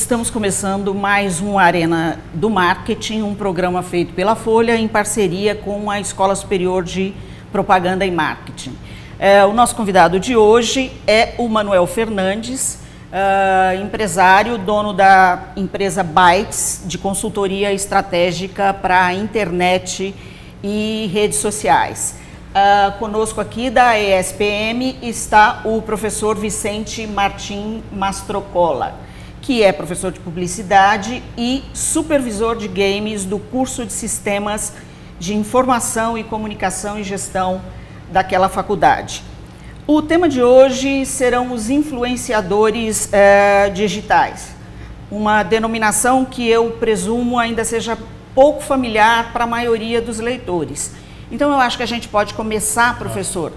Estamos começando mais um Arena do Marketing, um programa feito pela Folha em parceria com a Escola Superior de Propaganda e Marketing. O nosso convidado de hoje é o Manuel Fernandes, empresário, dono da empresa Bytes, de consultoria estratégica para a internet e redes sociais. Conosco aqui da ESPM está o professor Vicente Martim Mastrocola, que é professor de publicidade e supervisor de games do curso de Sistemas de Informação e Comunicação e Gestão daquela faculdade. O tema de hoje serão os influenciadores digitais, uma denominação que eu presumo ainda seja pouco familiar para a maioria dos leitores. Então eu acho que a gente pode começar, professor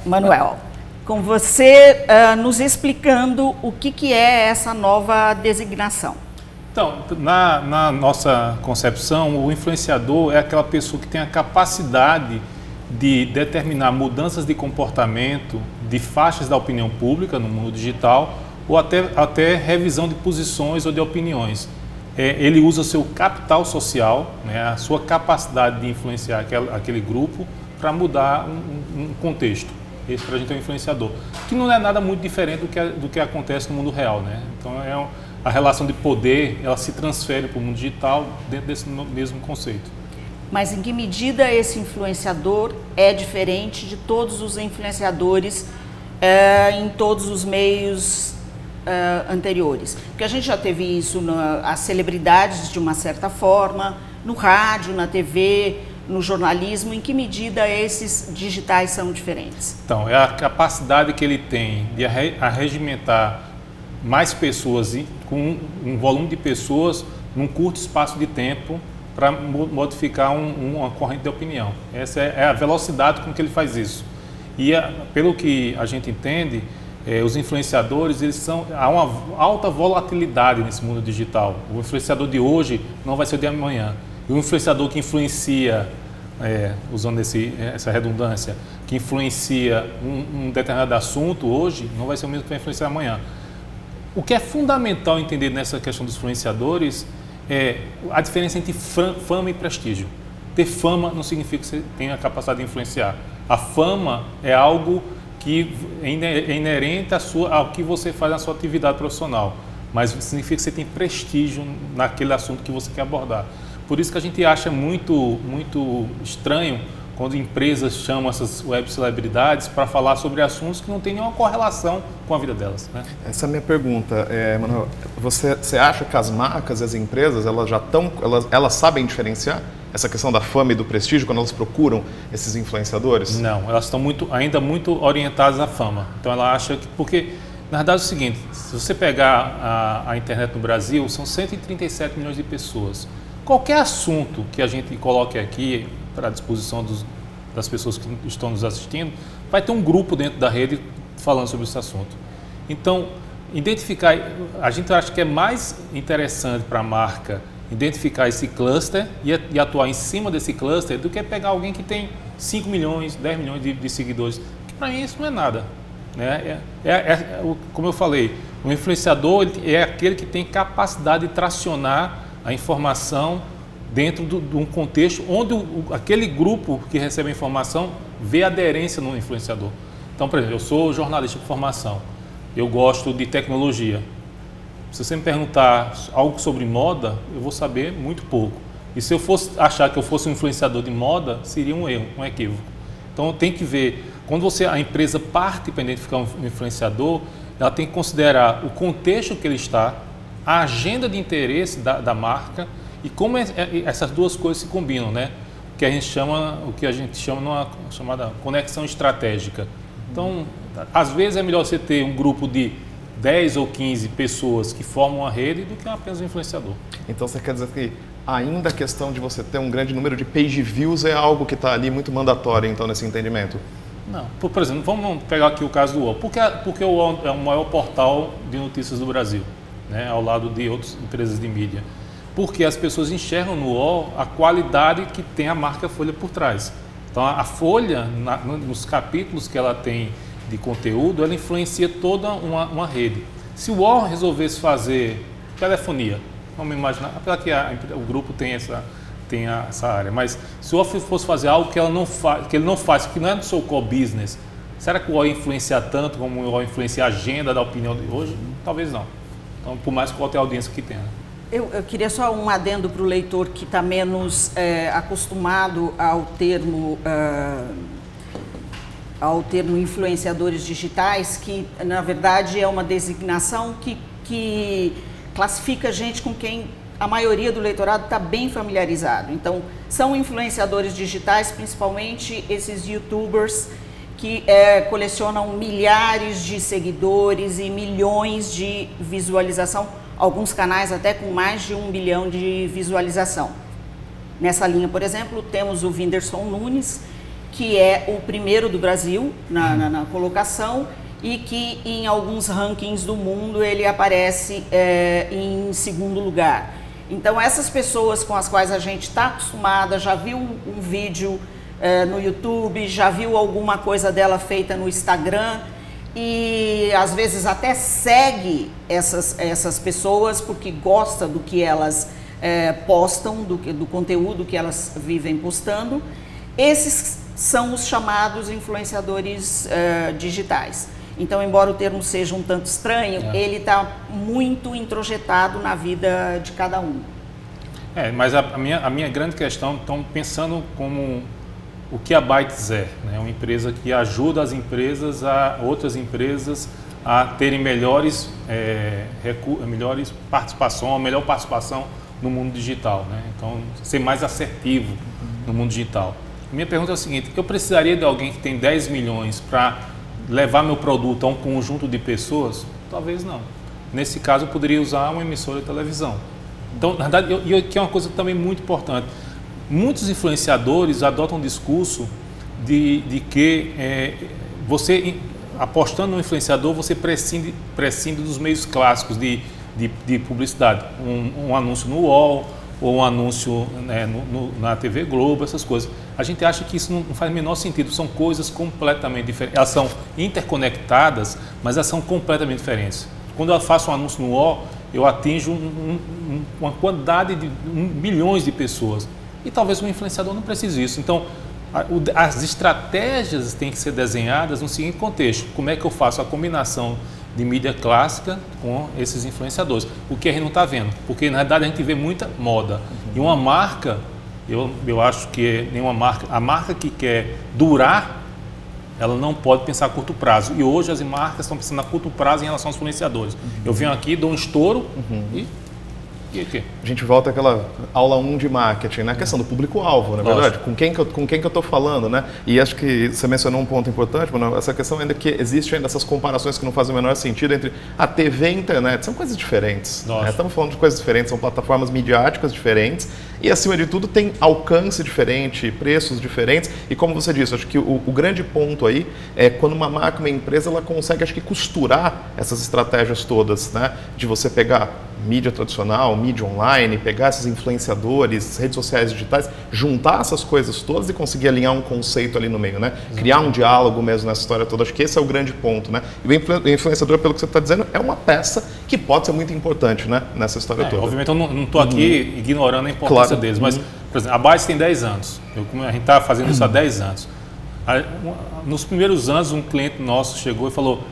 Manuel, com você nos explicando o que é essa nova designação. Então, na nossa concepção, o influenciador é aquela pessoa que tem a capacidade de determinar mudanças de comportamento de faixas da opinião pública no mundo digital ou até revisão de posições ou de opiniões. Ele usa o seu capital social, né, a sua capacidade de influenciar aquele grupo para mudar um contexto. Esse para a gente é um influenciador, que não é nada muito diferente do que acontece no mundo real, né? Então a relação de poder, ela se transfere para o mundo digital dentro desse mesmo conceito. Mas em que medida esse influenciador é diferente de todos os influenciadores em todos os meios anteriores? Porque a gente já teve isso as celebridades de uma certa forma, no rádio, na TV, no jornalismo. Em que medida esses digitais são diferentes? Então, é a capacidade que ele tem de arregimentar mais pessoas com um volume de pessoas num curto espaço de tempo para modificar uma corrente de opinião. Essa é a velocidade com que ele faz isso. E pelo que a gente entende, os influenciadores, há uma alta volatilidade nesse mundo digital. O influenciador de hoje não vai ser o de amanhã. E o influenciador que influencia, usando essa redundância, que influencia um determinado assunto hoje, não vai ser o mesmo que vai influenciar amanhã. O que é fundamental entender nessa questão dos influenciadores é a diferença entre fama e prestígio. Ter fama não significa que você tenha a capacidade de influenciar. A fama é algo que é inerente ao que você faz na sua atividade profissional, mas significa que você tem prestígio naquele assunto que você quer abordar. Por isso que a gente acha muito estranho quando empresas chamam essas web celebridades para falar sobre assuntos que não têm nenhuma correlação com a vida delas, né? Essa é a minha pergunta, Manuel. Você acha que as marcas e as empresas elas sabem diferenciar essa questão da fama e do prestígio quando elas procuram esses influenciadores? Não, elas estão ainda muito orientadas à fama. Então ela acha que, porque na verdade é o seguinte, se você pegar a internet no Brasil, são 137 milhões de pessoas. Qualquer assunto que a gente coloque aqui para a disposição das pessoas que estão nos assistindo, vai ter um grupo dentro da rede falando sobre esse assunto. Então, a gente acha que é mais interessante para a marca identificar esse cluster e atuar em cima desse cluster do que pegar alguém que tem 5 milhões, 10 milhões de seguidores, que para mim isso não é nada, né? Como eu falei, o influenciador é aquele que tem capacidade de tracionar a informação dentro de um contexto onde aquele grupo que recebe a informação vê aderência no influenciador. Então, por exemplo, eu sou jornalista de formação, eu gosto de tecnologia. Se você me perguntar algo sobre moda, eu vou saber muito pouco. E se eu fosse achar que eu fosse um influenciador de moda, seria um erro, um equívoco. Então tem que ver, quando a empresa parte para identificar um influenciador, ela tem que considerar o contexto que ele está, a agenda de interesse da marca e como essas duas coisas se combinam, né? O que a gente chama numa chamada conexão estratégica. Então, às vezes é melhor você ter um grupo de 10 ou 15 pessoas que formam uma rede do que apenas um influenciador. Então você quer dizer que ainda a questão de você ter um grande número de page views é algo que está ali muito mandatório, então, nesse entendimento? Não. Por exemplo, vamos pegar aqui o caso do UOL. Porque o UOL é o maior portal de notícias do Brasil, né, ao lado de outras empresas de mídia. Porque as pessoas enxergam no UOL a qualidade que tem a marca Folha por trás. Então, a Folha, nos capítulos que ela tem de conteúdo, ela influencia toda uma rede. Se o UOL resolvesse fazer telefonia. Vamos imaginar, apesar que o grupo tem essa área, mas se o Office fosse fazer algo que ele não faz, que não é do seu core business, será que o OI influencia tanto como o OI influencia a agenda da opinião de hoje? Talvez não. Então, por mais qual a audiência que tenha. Eu queria só um adendo para o leitor que está menos acostumado ao termo influenciadores digitais, que na verdade é uma designação que classifica gente com quem a maioria do leitorado está bem familiarizado. Então, são influenciadores digitais, principalmente esses youtubers que colecionam milhares de seguidores e milhões de visualização, alguns canais até com mais de 1 bilhão de visualização. Nessa linha, por exemplo, temos o Whindersson Nunes, que é o primeiro do Brasil na colocação e que em alguns rankings do mundo ele aparece em segundo lugar. Então, essas pessoas com as quais a gente está acostumada, já viu um vídeo no YouTube, já viu alguma coisa dela feita no Instagram e às vezes até segue essas pessoas porque gosta do que elas postam, do conteúdo que elas vivem postando. Esses são os chamados influenciadores digitais. Então, embora o termo seja um tanto estranho, ele está muito introjetado na vida de cada um. Mas a minha grande questão, estão pensando como o que a Bytes é, né? Uma empresa que ajuda as empresas, outras empresas a terem melhor participação no mundo digital, né? Então, ser mais assertivo no mundo digital. Minha pergunta é a seguinte: eu precisaria de alguém que tem 10 milhões para levar meu produto a um conjunto de pessoas? Talvez não. Nesse caso, eu poderia usar uma emissora de televisão. Então, na verdade, que é uma coisa também muito importante. Muitos influenciadores adotam um discurso de que você, apostando no influenciador, você prescinde dos meios clássicos de publicidade. Um anúncio no UOL, ou um anúncio na TV Globo, essas coisas. A gente acha que isso não faz o menor sentido, são coisas completamente diferentes. Elas são interconectadas, mas elas são completamente diferentes. Quando eu faço um anúncio no UOL, eu atinjo uma quantidade de milhões de pessoas. E talvez um influenciador não precise disso. Então, as estratégias têm que ser desenhadas no seguinte contexto: como é que eu faço a combinação de mídia clássica com esses influenciadores? O que a gente não está vendo, porque na verdade a gente vê muita moda. E uma marca, eu acho que a marca que quer durar, ela não pode pensar a curto prazo. E hoje as marcas estão pensando a curto prazo em relação aos influenciadores. Eu venho aqui, dou um estouro e o quê? A gente volta àquela aula 1 de marketing, né? A questão do público-alvo, na verdade, com quem que eu estou falando, né? E acho que você mencionou um ponto importante, mano, essa questão ainda que existe ainda essas comparações que não fazem o menor sentido entre a TV e a internet, são coisas diferentes. Né? Estamos falando de coisas diferentes, são plataformas midiáticas diferentes e, acima de tudo, tem alcance diferente, preços diferentes e, como você disse, acho que o grande ponto aí é quando uma marca, uma empresa, ela consegue, acho que, costurar essas estratégias todas, né? De você pegar mídia tradicional, mídia online, pegar esses influenciadores, redes sociais digitais, juntar essas coisas todas e conseguir alinhar um conceito ali no meio, né? Exatamente. Criar um diálogo mesmo nessa história toda. Acho que esse é o grande ponto, né? E o influenciador, pelo que você está dizendo, é uma peça que pode ser muito importante, né? Nessa história toda. Obviamente eu não estou aqui ignorando a importância deles, mas, por exemplo, a Bytes tem 10 anos. A gente está fazendo isso há 10 anos. Nos primeiros anos, um cliente nosso chegou e falou: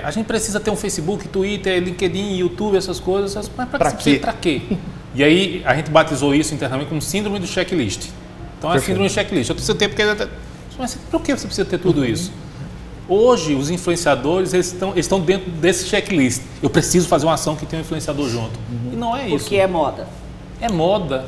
a gente precisa ter um Facebook, Twitter, LinkedIn, YouTube, essas coisas, mas para quê? E aí a gente batizou isso internamente como síndrome do checklist. Então é síndrome do checklist. Eu preciso ter, mas por que você precisa ter tudo isso? Hoje os influenciadores estão dentro desse checklist. Eu preciso fazer uma ação que tem um influenciador junto. E não é isso. Porque é moda. É moda.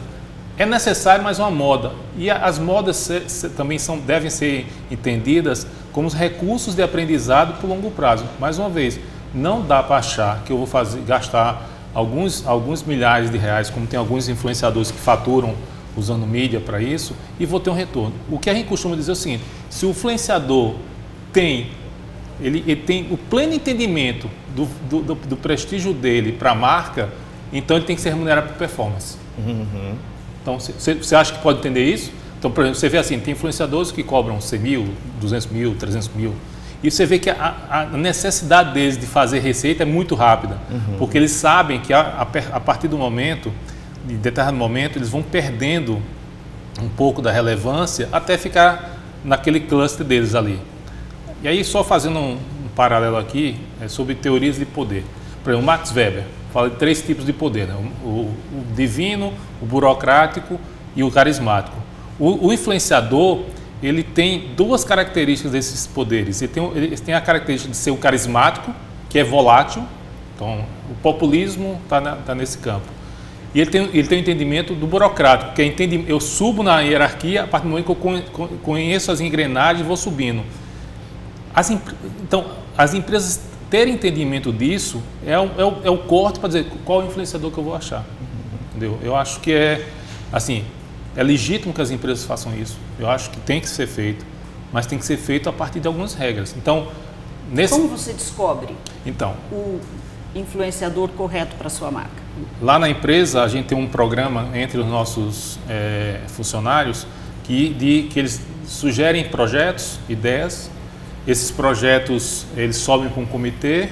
É necessário, mas é uma moda. E as modas também devem ser entendidas como os recursos de aprendizado por longo prazo. Mais uma vez, não dá para achar que eu vou gastar alguns milhares de reais, como tem alguns influenciadores que faturam usando mídia para isso, e vou ter um retorno. O que a gente costuma dizer é o seguinte: se o influenciador tem o pleno entendimento do prestígio dele para a marca, então ele tem que ser remunerado por performance. Então, você acha que pode entender isso? Então, por exemplo, você vê assim, tem influenciadores que cobram 100 mil, 200 mil, 300 mil. E você vê que a necessidade deles de fazer receita é muito rápida, porque eles sabem que a partir do momento, de determinado momento, eles vão perdendo um pouco da relevância até ficar naquele cluster deles ali. E aí, só fazendo um paralelo aqui, sobre teorias de poder. Por exemplo, Max Weber fala de 3 tipos de poder, né? O divino, o burocrático e o carismático. O influenciador, ele tem 2 características desses poderes. Ele tem a característica de ser o carismático, que é volátil. Então, o populismo está nesse campo. E ele tem o entendimento do burocrático, que é eu subo na hierarquia a partir do momento que eu conheço as engrenagens e vou subindo. Então, as empresas terem entendimento disso é o corte para dizer qual é o influenciador que eu vou achar. Entendeu? Eu acho que é legítimo que as empresas façam isso. Eu acho que tem que ser feito, mas tem que ser feito a partir de algumas regras. Então, como você descobre então, o influenciador correto para a sua marca? Lá na empresa, a gente tem um programa entre os nossos funcionários que eles sugerem projetos, ideias. Esses projetos, eles sobem para um comitê,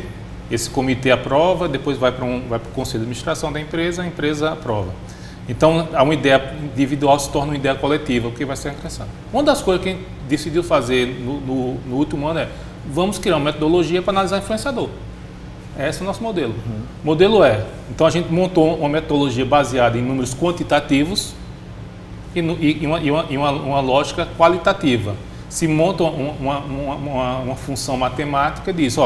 esse comitê aprova, depois vai para o conselho de administração da empresa, a empresa aprova. Então, uma ideia individual se torna uma ideia coletiva, porque vai ser crescendo. Uma das coisas que a gente decidiu fazer no último ano vamos criar uma metodologia para analisar influenciador. Esse é o nosso modelo. O modelo então a gente montou uma metodologia baseada em números quantitativos e uma lógica qualitativa. Se monta uma função matemática e diz,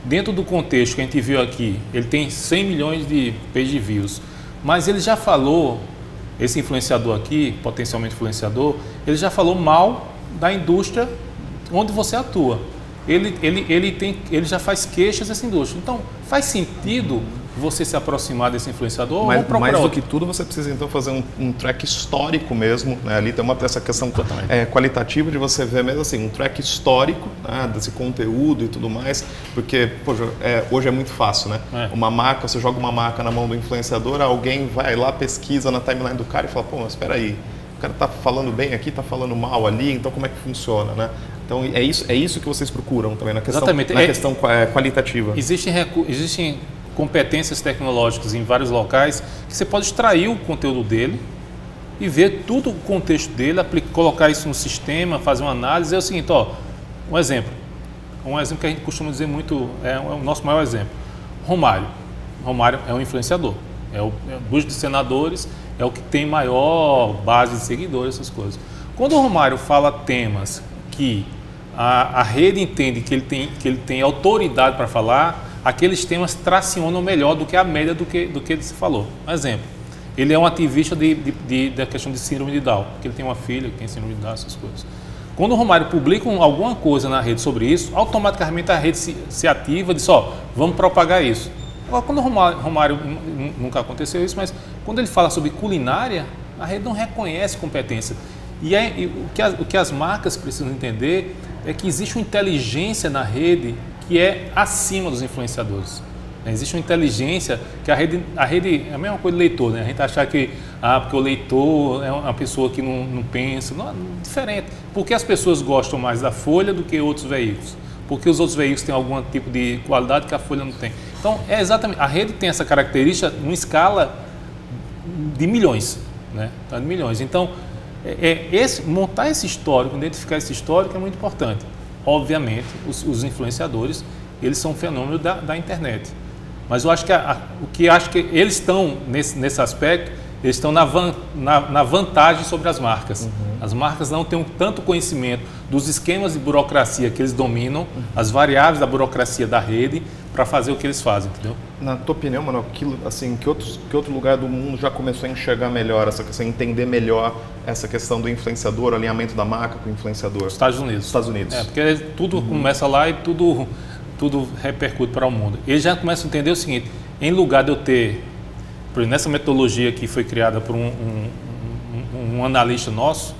dentro do contexto que a gente viu aqui, ele tem 100 milhões de page views, mas ele já falou, esse influenciador aqui, potencialmente influenciador, ele já falou mal da indústria onde você atua. Ele já faz queixas dessa indústria. Então, faz sentido você se aproximar desse influenciador? Mas mais do que tudo, você precisa então fazer um track histórico mesmo, né? Ali tem essa questão qualitativa de você ver mesmo assim, um track histórico, né, desse conteúdo e tudo mais, porque hoje é muito fácil, né? Uma marca, você joga uma marca na mão do influenciador, alguém vai lá, pesquisa na timeline do cara e fala, mas espera aí, o cara está falando bem aqui, está falando mal ali, então como é que funciona, né? Então é isso que vocês procuram também na questão, questão qualitativa. Existem competências tecnológicas em vários locais que você pode extrair o conteúdo dele e ver tudo o contexto dele, colocar isso no sistema, fazer uma análise. É o seguinte, um exemplo que a gente costuma dizer muito, é o nosso maior exemplo. Romário é um influenciador, dos senadores, é o que tem maior base de seguidores, essas coisas. Quando o Romário fala temas que a rede entende que ele tem autoridade para falar, aqueles temas tracionam melhor do que a média do que ele se falou. Um exemplo, ele é um ativista da questão de síndrome de Down, porque ele tem uma filha que tem síndrome de Down, essas coisas. Quando o Romário publica alguma coisa na rede sobre isso, automaticamente a rede se ativa e diz, vamos propagar isso. Agora, quando o Romário, nunca aconteceu isso, mas quando ele fala sobre culinária, a rede não reconhece competência. E o que as marcas precisam entender é que existe uma inteligência na rede que é acima dos influenciadores. Existe uma inteligência que a rede é a mesma coisa do leitor, né? A gente achar que porque o leitor é uma pessoa que não pensa, não, é diferente. Porque as pessoas gostam mais da Folha do que outros veículos? Porque os outros veículos têm algum tipo de qualidade que a Folha não tem. Então, exatamente, a rede tem essa característica numa escala de milhões, né? De milhões. Então, montar esse histórico, identificar esse histórico é muito importante. Obviamente, os influenciadores, eles são um fenômeno da internet. Mas eu acho que acho que eles estão nesse aspecto, eles estão na vantagem sobre as marcas. As marcas não têm tanto conhecimento dos esquemas de burocracia que eles dominam, as variáveis da burocracia da rede, para fazer o que eles fazem, entendeu? Na tua opinião, Manuel, que outro lugar do mundo já começou a enxergar melhor essa questão, entender melhor essa questão do influenciador, alinhamento da marca com o influenciador? Estados Unidos. Porque tudo começa lá e tudo repercute para o mundo. Eles já começam a entender o seguinte, em lugar de eu ter, por exemplo, nessa metodologia que foi criada por um analista nosso,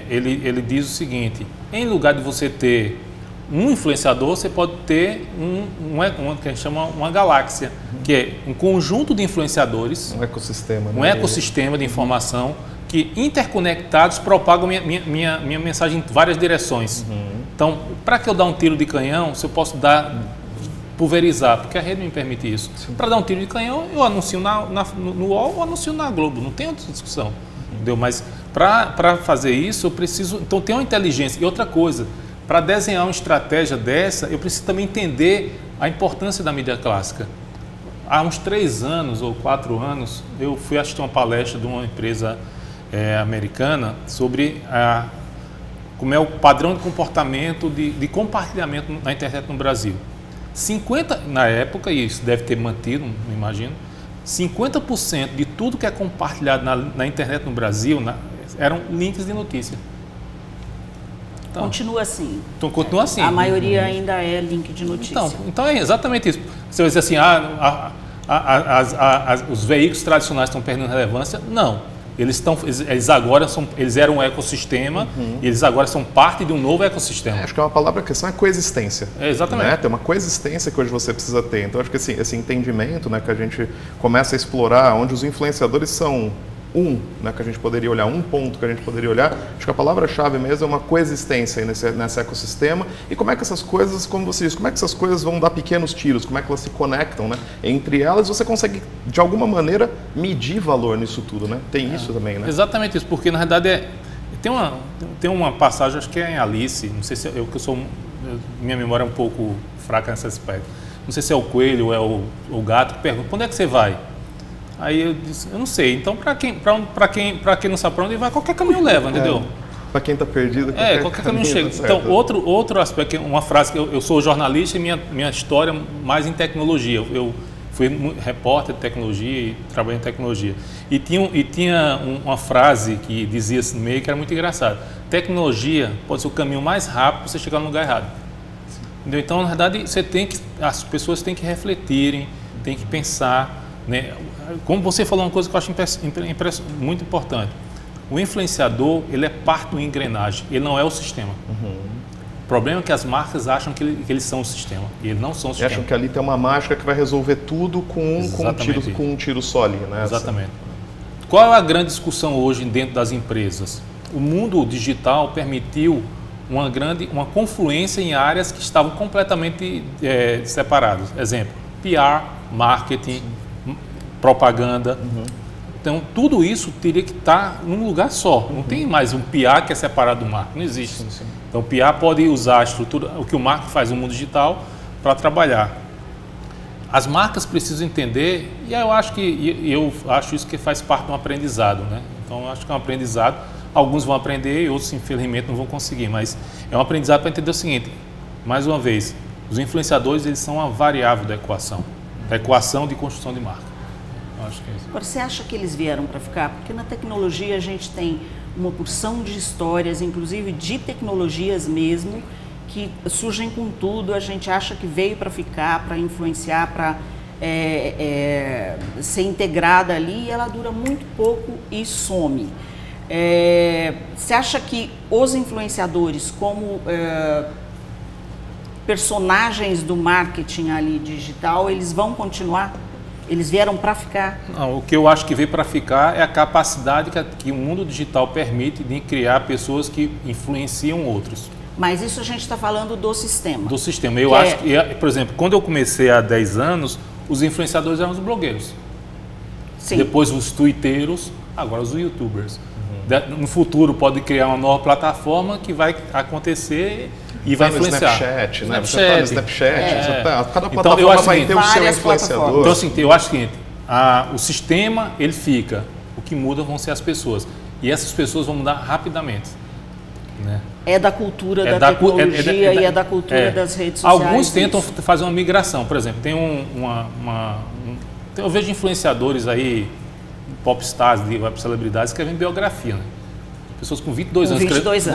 ele diz o seguinte, em lugar de você ter um influenciador, você pode ter que a gente chama uma galáxia, que é um conjunto de influenciadores, um ecossistema, né? Um ecossistema de informação que interconectados propagam minha mensagem em várias direções. Então, para que eu dar um tiro de canhão, se eu posso pulverizar, porque a rede me permite isso. Para dar um tiro de canhão, eu anuncio no UOL ou anuncio na Globo, não tem outra discussão. Entendeu? Mas para fazer isso, eu preciso... Então, tem uma inteligência. E outra coisa, para desenhar uma estratégia dessa, eu preciso também entender a importância da mídia clássica. Há uns 3 anos ou 4 anos, eu fui assistir uma palestra de uma empresa americana sobre como é o padrão de comportamento de compartilhamento na internet no Brasil. 50%, na época, e isso deve ter mantido, não imagino, 50% de tudo que é compartilhado na internet no Brasil eram links de notícia. Então, continua assim. Então, continua assim. A maioria ainda é link de notícia. Então é exatamente isso. Você vai dizer assim, os veículos tradicionais estão perdendo relevância. Não. Eles agora eram um ecossistema e eles agora são parte de um novo ecossistema. Acho que é uma palavra, a questão é coexistência. Exatamente. Né? Tem uma coexistência que hoje você precisa ter. Então, acho que esse entendimento, né, que a gente começa a explorar, onde os influenciadores são né, que a gente poderia olhar, um ponto que a gente poderia olhar, acho que a palavra-chave mesmo é uma coexistência nesse ecossistema e como é que essas coisas, como você disse, como é que essas coisas vão dar pequenos tiros, como é que elas se conectam, né? Entre elas você consegue, de alguma maneira, medir valor nisso tudo, né? Tem isso também, né? Exatamente isso, porque na verdade tem uma passagem, acho que é em Alice, não sei se minha memória é um pouco fraca nesse aspecto, não sei se é o coelho ou é o gato que pergunta, onde é que você vai? Aí eu disse, eu não sei. Então, para quem não sabe para onde vai, qualquer caminho leva, entendeu? Para quem está perdido, qualquer caminho chega. Tá. Então, outro aspecto, uma frase que eu sou jornalista e minha história mais em tecnologia. Eu fui repórter de tecnologia e trabalhei em tecnologia. E tinha uma frase que dizia assim no meio que era muito engraçada. Tecnologia pode ser o caminho mais rápido para você chegar no lugar errado. Entendeu? Então, na verdade, as pessoas têm que refletirem, têm que pensar, né? Como você falou uma coisa que eu acho muito importante, o influenciador ele é parte de uma engrenagem, ele não é o sistema. O problema é que as marcas acham que eles são o sistema e eles não são o sistema. Acham que ali tem uma mágica que vai resolver tudo com um tiro só ali, né? Exatamente. Qual é a grande discussão hoje dentro das empresas? O mundo digital permitiu uma confluência em áreas que estavam completamente separadas. Exemplo, PR, marketing, propaganda. Então, tudo isso teria que estar num lugar só. Não tem mais um PR que é separado do marketing. Não existe. Sim. Então, o PR pode usar a estrutura, o que o marketing faz no mundo digital, para trabalhar. As marcas precisam entender, e eu acho isso que faz parte de um aprendizado, né? Então, eu acho que é um aprendizado. Alguns vão aprender e outros, infelizmente, não vão conseguir. Mas é um aprendizado para entender o seguinte, mais uma vez, os influenciadores eles são uma variável da equação de construção de marca. Acho que é isso. Agora, você acha que eles vieram para ficar? Porque na tecnologia a gente tem uma porção de histórias, inclusive de tecnologias mesmo, que surgem com tudo, a gente acha que veio para ficar, para influenciar, para ser integrada ali, e ela dura muito pouco e some. Você acha que os influenciadores, como personagens do marketing ali digital, eles vão continuar? Eles vieram para ficar? Não, o que eu acho que veio para ficar é a capacidade que o mundo digital permite de criar pessoas que influenciam outros. Mas isso a gente está falando do sistema. Do sistema. Eu acho que, por exemplo, quando eu comecei há 10 anos, os influenciadores eram os blogueiros. Sim. Depois os twitteiros, agora os youtubers. No futuro pode criar uma nova plataforma que vai acontecer e vai influenciar. Snapchat, né? Você está no Snapchat, cada plataforma vai ter o seu influenciador. Então, assim, eu acho o seguinte, o sistema, ele fica, o que muda vão ser as pessoas. E essas pessoas vão mudar rapidamente. Né? É da cultura da tecnologia e é da cultura das redes sociais. Alguns tentam fazer uma migração, por exemplo, tem eu vejo influenciadores aí, popstars, web celebridades, escrevem biografia, né? Pessoas com 22 anos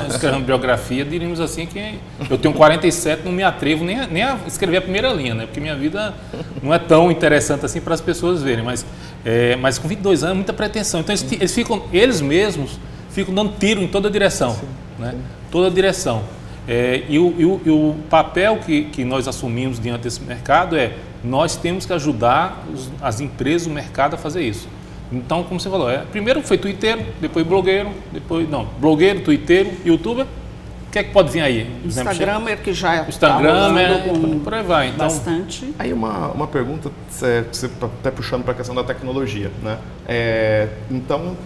escrevendo biografia, diríamos assim que eu tenho 47, não me atrevo nem a escrever a primeira linha, né? Porque minha vida não é tão interessante assim para as pessoas verem, mas com 22 anos é muita pretensão. Então eles mesmos ficam dando tiro em toda a direção, né? Toda a direção. E o papel que nós assumimos diante desse mercado nós temos que ajudar as empresas, o mercado a fazer isso. Então, como você falou, primeiro foi twitteiro, depois blogueiro, blogueiro, twitteiro, youtuber, que é que pode vir aí? Instagramer, que já Instagramer, por aí vai. Então, bastante. Aí uma pergunta, você até puxando para a questão da tecnologia, né? Então,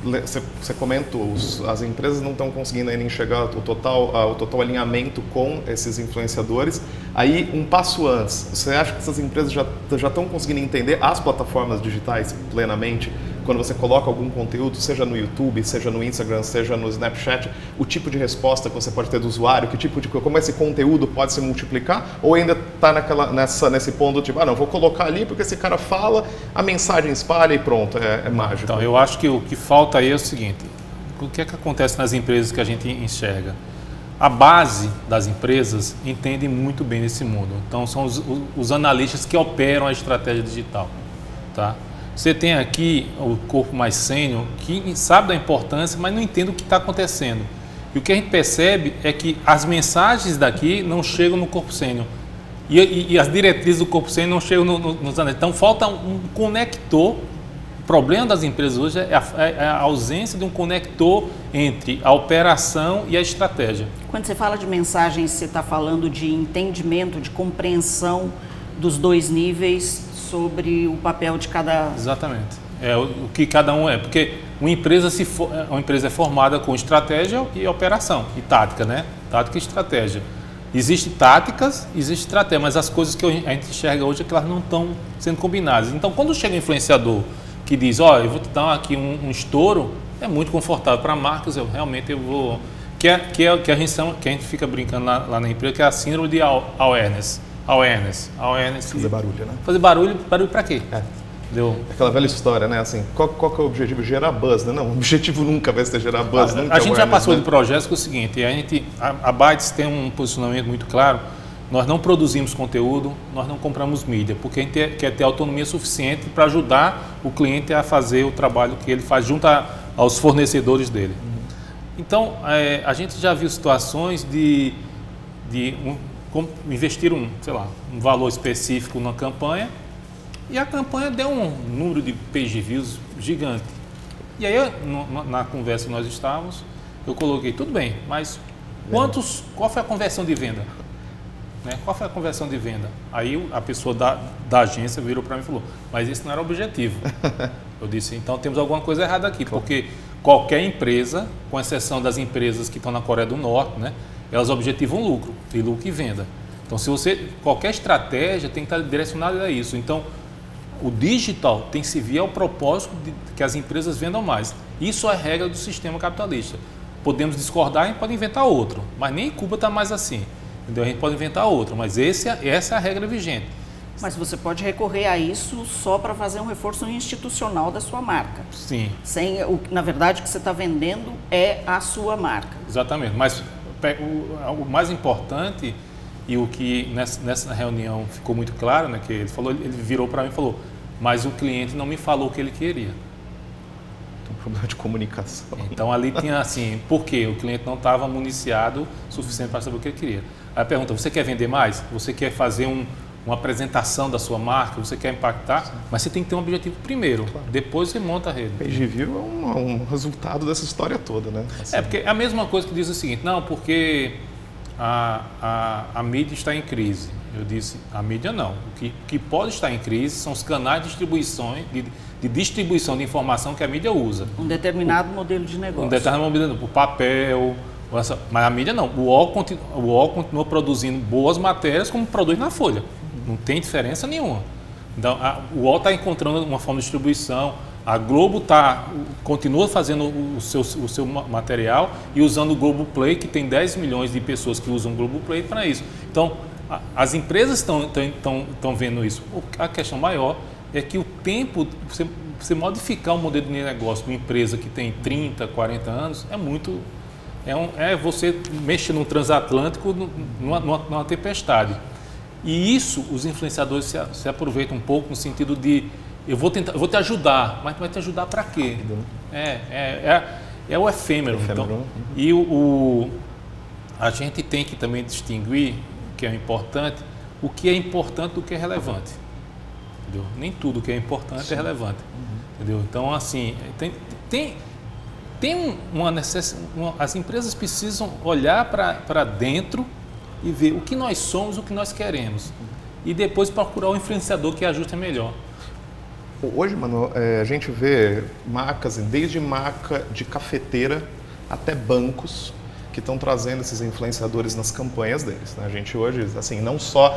você comentou, as empresas não estão conseguindo ainda enxergar o total alinhamento com esses influenciadores. Aí, um passo antes, você acha que essas empresas já estão conseguindo entender as plataformas digitais plenamente? Quando você coloca algum conteúdo, seja no YouTube, seja no Instagram, seja no Snapchat, o tipo de resposta que você pode ter do usuário, como esse conteúdo pode se multiplicar, ou ainda está nesse ponto tipo, não, vou colocar ali porque esse cara fala, a mensagem espalha e pronto, é mágico. Então, eu acho que o que falta aí é o seguinte, o que é que acontece nas empresas que a gente enxerga? A base das empresas entende muito bem desse mundo, então são os analistas que operam a estratégia digital, tá? Você tem aqui o corpo mais sênior que sabe da importância, mas não entende o que está acontecendo. E o que a gente percebe é que as mensagens daqui não chegam no corpo sênior. E as diretrizes do corpo sênior não chegam nos analistas. Então falta um conector. O problema das empresas hoje é a ausência de um conector entre a operação e a estratégia. Quando você fala de mensagens, você está falando de entendimento, de compreensão dos dois níveis sobre o papel de cada... Exatamente. É o que cada um é. Porque uma empresa é formada com estratégia e operação. E tática, né? Tática e estratégia. Existem táticas, existe estratégia, mas as coisas que a gente enxerga hoje é que elas não estão sendo combinadas. Então, quando chega um influenciador que diz, eu vou te dar aqui um estouro, é muito confortável para marcas, realmente eu vou... Que a gente fica brincando lá na empresa, que é a síndrome de awareness. Fazer barulho, né? Fazer barulho para quê? Deu. Aquela velha história, né? Assim, qual que é o objetivo? Gerar buzz, né? Não, o objetivo nunca vai ser gerar buzz. A gente já passou de projetos que é o seguinte, a Bytes tem um posicionamento muito claro, nós não produzimos conteúdo, nós não compramos mídia, porque a gente quer ter autonomia suficiente para ajudar o cliente a fazer o trabalho que ele faz junto aos fornecedores dele. Então, a gente já viu situações de investir um valor específico na campanha e a campanha deu um número de page views gigante. E aí, na conversa que nós estávamos, eu coloquei, tudo bem, mas qual foi a conversão de venda? Né? Qual foi a conversão de venda? Aí a pessoa da agência virou para mim e falou, mas esse não era o objetivo. Eu disse, então temos alguma coisa errada aqui, porque qualquer empresa, com exceção das empresas que estão na Coreia do Norte, né? Elas objetivam lucro e venda. Então, qualquer estratégia tem que estar direcionada a isso. Então, o digital tem que servir ao propósito de que as empresas vendam mais. Isso é a regra do sistema capitalista. Podemos discordar, a gente pode inventar outro, mas nem Cuba está mais assim. Entendeu? A gente pode inventar outro, mas essa é a regra vigente. Mas você pode recorrer a isso só para fazer um reforço institucional da sua marca. Sim. Na verdade, o que você está vendendo é a sua marca. Exatamente, mas o mais importante e o que nessa reunião ficou muito claro, né, que ele virou para mim e falou, mas o cliente não me falou o que ele queria. Tem um problema de comunicação. Então ali tinha assim, por quê? O cliente não estava municiado o suficiente para saber o que ele queria. Aí a pergunta, você quer vender mais? Você quer fazer uma apresentação da sua marca? Você quer impactar? Sim. Mas você tem que ter um objetivo primeiro, claro. Depois você monta a rede. Page view é um resultado dessa história toda, né? Assim. Porque é a mesma coisa que diz o seguinte, não, porque a mídia está em crise. Eu disse, a mídia não. O que pode estar em crise são os canais de distribuição de informação que a mídia usa. Um determinado modelo de negócio. Um determinado modelo, o papel, mas a mídia não. O UOL continua produzindo boas matérias como produz na Folha. Não tem diferença nenhuma. Então, o UOL está encontrando uma forma de distribuição, a Globo continua fazendo o seu material e usando o Globoplay, que tem 10 milhões de pessoas que usam o Globoplay para isso. Então, as empresas estão vendo isso. A questão maior é que o tempo, você modificar o modelo de negócio de uma empresa que tem 30, 40 anos, é muito... você mexer num transatlântico numa tempestade. E isso, os influenciadores se aproveitam um pouco no sentido de eu vou te ajudar, mas vai te ajudar para quê? É o efêmero. Então, e a gente tem que também distinguir, que é importante, o que é importante do que é relevante. Entendeu? Nem tudo que é importante é relevante. Entendeu? Então, assim, tem uma necessidade, as empresas precisam olhar para dentro e ver o que nós somos, o que nós queremos. E depois procurar o influenciador que ajuste melhor. Hoje, mano, a gente vê marcas, desde marca de cafeteira até bancos, que estão trazendo esses influenciadores nas campanhas deles, né? A gente hoje, assim, não só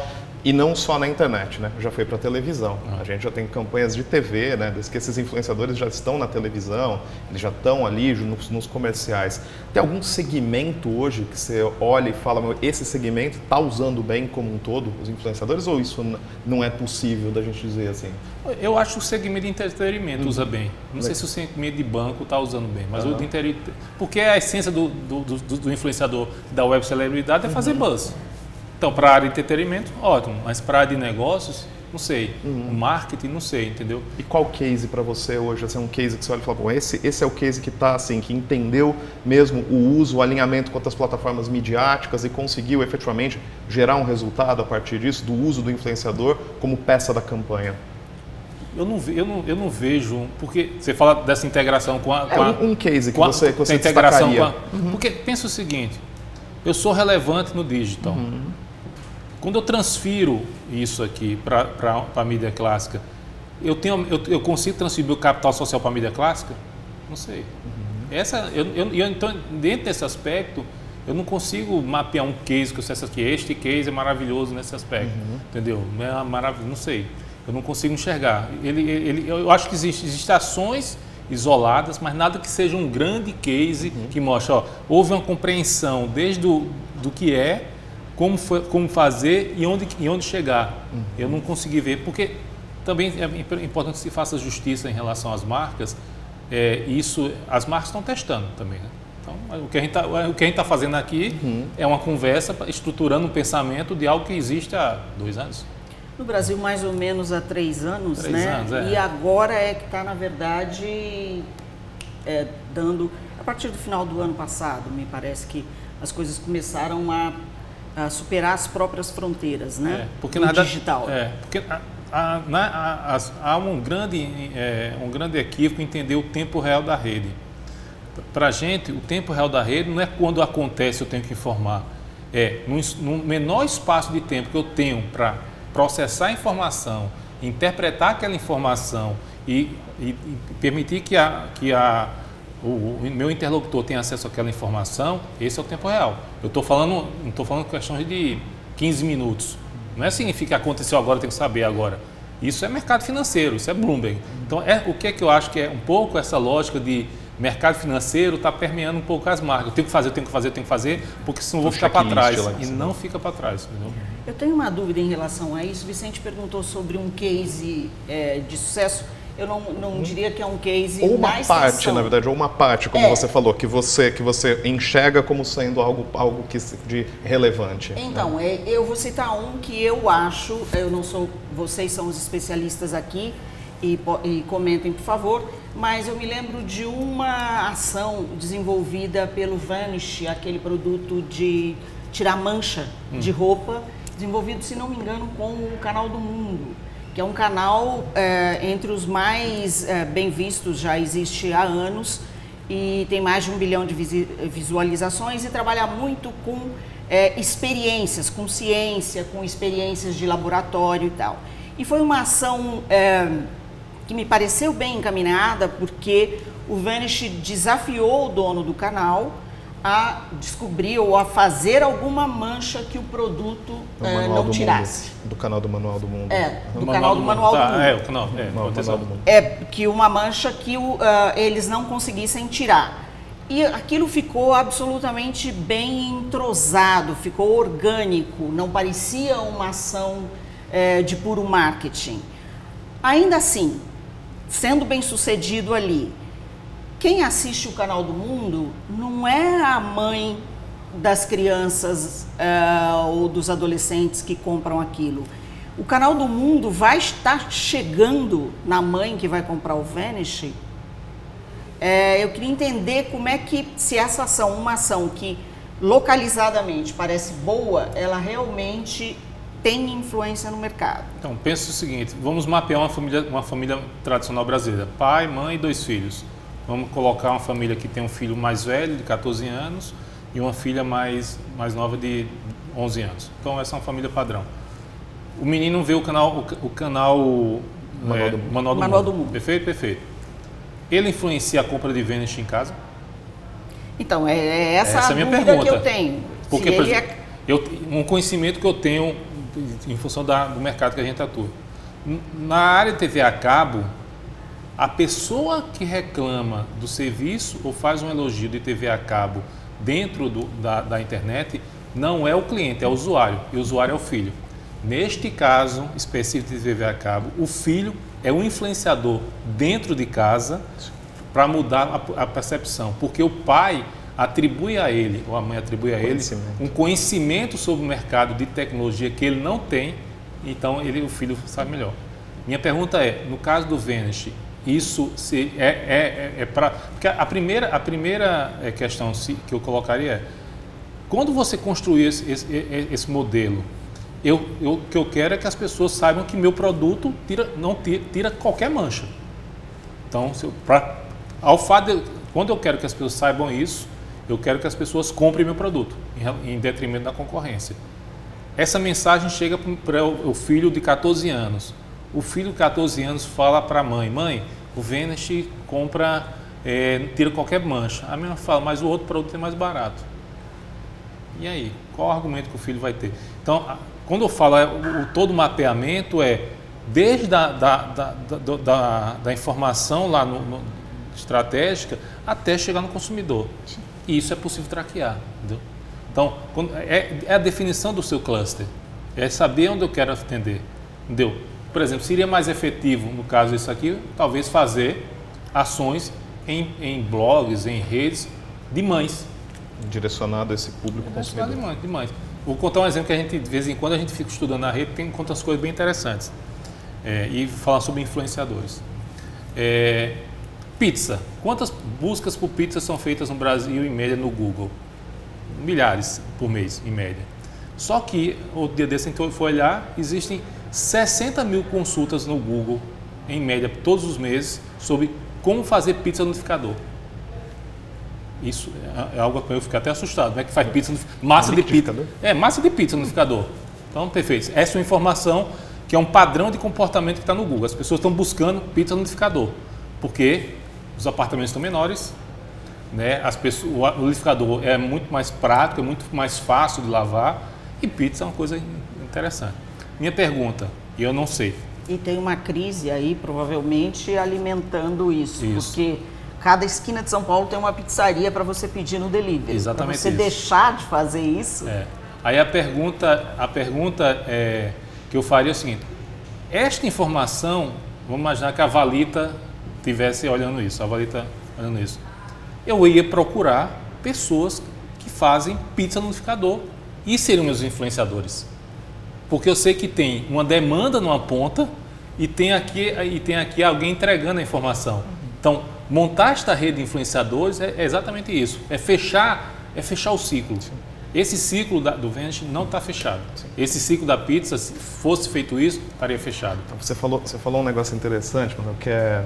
na internet, né? Já foi para televisão. A gente já tem campanhas de TV, né? Desde que esses influenciadores já estão na televisão, eles já estão ali nos comerciais. Tem algum segmento hoje que você olha e fala, meu, esse segmento está usando bem como um todo os influenciadores, ou isso não é possível da gente dizer assim? Eu acho que o segmento de entretenimento usa bem. Não sei se o segmento de banco está usando bem, mas o de entretenimento... Porque a essência do influenciador da web celebridade é fazer buzz. Então, para a área de entretenimento, ótimo. Mas para a área de negócios, não sei. Marketing, não sei, entendeu? E qual case para você hoje? Assim, um case que você olha e fala, bom, esse é o case que está assim, que entendeu mesmo o uso, o alinhamento com outras plataformas midiáticas e conseguiu efetivamente gerar um resultado a partir disso, do uso do influenciador como peça da campanha. Eu não vejo, porque você fala dessa integração com a... um case que você integração destacaria. Porque pensa o seguinte, eu sou relevante no digital. Quando eu transfiro isso aqui para a mídia clássica, eu consigo transferir o capital social para a mídia clássica? Não sei. Então, dentro desse aspecto, eu não consigo mapear um case que eu sei que este case é maravilhoso nesse aspecto. Entendeu? É maravilhoso, não sei. Eu não consigo enxergar. Eu acho que existem ações isoladas, mas nada que seja um grande case que mostre, ó, houve uma compreensão desde do que é, como fazer e onde chegar. Eu não consegui ver, porque também é importante que se faça justiça em relação às marcas. As marcas estão testando também, né? Então, o que a gente está fazendo aqui é uma conversa estruturando um pensamento de algo que existe há 2 anos. No Brasil, mais ou menos há 3 anos, né? E agora é que está, na verdade, dando... A partir do final do ano passado, me parece que as coisas começaram a superar as próprias fronteiras, né? Porque no na verdade, digital. Porque há um grande equívoco em entender o tempo real da rede. Para a gente, o tempo real da rede não é quando acontece eu tenho que informar. No menor espaço de tempo que eu tenho para processar a informação, interpretar aquela informação e permitir que o meu interlocutor tenha acesso àquela informação, esse é o tempo real. Não estou falando questões de 15 minutos. Não significa que aconteceu agora, eu tenho que saber agora. Isso é mercado financeiro, isso é Bloomberg. Então, o que eu acho que é um pouco essa lógica de mercado financeiro está permeando um pouco as marcas. Eu tenho que fazer, porque senão eu vou ficar para trás. E não fica para trás. Entendeu? Eu tenho uma dúvida em relação a isso. Vicente perguntou sobre um case de sucesso. Eu não diria que é um case ou uma parte, na verdade, ou uma parte, como você falou, que você enxerga como sendo algo de relevante. Então, eu vou citar um que eu acho, eu não sou, vocês são os especialistas aqui e comentem, por favor, mas eu me lembro de uma ação desenvolvida pelo Vanish, aquele produto de tirar mancha de roupa, desenvolvido, se não me engano, com o Canal do Mundo, que é um canal entre os mais bem vistos, já existe há anos e tem mais de 1 bilhão de visualizações e trabalha muito com experiências, com ciência, com experiências de laboratório e tal. E foi uma ação que me pareceu bem encaminhada, porque o Vanish desafiou o dono do canal a descobrir ou a fazer alguma mancha que o produto não tirasse. Do canal do Manual do Mundo. Do canal do Manual do Mundo. Que uma mancha que eles não conseguissem tirar. E aquilo ficou absolutamente bem entrosado, ficou orgânico, não parecia uma ação de puro marketing. Ainda assim, sendo bem sucedido ali, quem assiste o Canal do Mundo não é a mãe das crianças ou dos adolescentes que compram aquilo. O Canal do Mundo vai estar chegando na mãe que vai comprar o Vanish. Eu queria entender como é que, se essa ação, uma ação que localizadamente parece boa, ela realmente tem influência no mercado. Então, pensa o seguinte, vamos mapear uma família tradicional brasileira, pai, mãe e 2 filhos. Vamos colocar uma família que tem um filho mais velho, de 14 anos, e uma filha mais nova de 11 anos. Então, essa é uma família padrão. O menino vê o canal Manual do Mundo. Perfeito, perfeito. Ele influencia a compra de Vanish em casa? Então, essa é a minha dúvida pergunta. que eu tenho. Porque, por exemplo, um conhecimento que eu tenho em função do mercado que a gente atua. Na área de TV a cabo, a pessoa que reclama do serviço ou faz um elogio de TV a cabo dentro da internet não é o cliente, é o usuário. E o usuário é o filho. Neste caso específico de TV a cabo, o filho é um influenciador dentro de casa para mudar a percepção. Porque o pai atribui a ele, ou a mãe atribui a ele, um conhecimento sobre o mercado de tecnologia que ele não tem, então o filho sabe melhor. Minha pergunta é, no caso do Vanish, isso é para... Porque a primeira questão que eu colocaria é, quando você construir esse modelo, o que eu quero é que as pessoas saibam que meu produto não tira qualquer mancha. Então, quando eu quero que as pessoas saibam isso, eu quero que as pessoas comprem meu produto, em detrimento da concorrência. Essa mensagem chega para o filho de 14 anos. O filho de 14 anos fala para a mãe, o Vanish tira qualquer mancha. A mãe fala, mas o outro produto é mais barato. E aí, qual o argumento que o filho vai ter? Então, quando eu falo todo o mapeamento desde da informação lá estratégica até chegar no consumidor. E isso é possível traquear, entendeu? Então, é a definição do seu cluster, é saber onde eu quero atender, entendeu? Por exemplo, seria mais efetivo, no caso disso aqui, talvez fazer ações em blogs, em redes de mães. Direcionado a esse público consumidor. De mães. Vou contar um exemplo que a gente, de vez em quando, a gente fica estudando na rede, conta umas coisas bem interessantes. E falar sobre influenciadores. Pizza. Quantas buscas por pizza são feitas no Brasil, em média, no Google? Milhares por mês, em média. Só que, o dia desse, a gente foi olhar, existem 60 mil consultas no Google, em média, todos os meses, sobre como fazer pizza no liquidificador. Isso é algo que eu fico até assustado. Como é que faz pizza massa de pizza? Massa de pizza no liquidificador. Então, perfeito. Essa é uma informação que é um padrão de comportamento que está no Google. As pessoas estão buscando pizza no liquidificador, porque os apartamentos estão menores, né? O liquidificador é muito mais prático, é muito mais fácil de lavar, e pizza é uma coisa interessante. Minha pergunta, e eu não sei. E tem uma crise aí, provavelmente, alimentando isso. Porque cada esquina de São Paulo tem uma pizzaria para você pedir no delivery. Exatamente. Para você deixar de fazer isso. Aí a pergunta que eu faria é o seguinte: esta informação, vamos imaginar que a Valita estivesse olhando isso, eu ia procurar pessoas que fazem pizza no liquidificador e seriam meus influenciadores. Porque eu sei que tem uma demanda numa ponta e tem aqui alguém entregando a informação. Então, montar esta rede de influenciadores é exatamente isso. É fechar o ciclo. Sim. Esse ciclo do Vanish não está fechado. Sim. Esse ciclo da pizza, se fosse feito isso, estaria fechado. Então, você falou um negócio interessante, mano, que é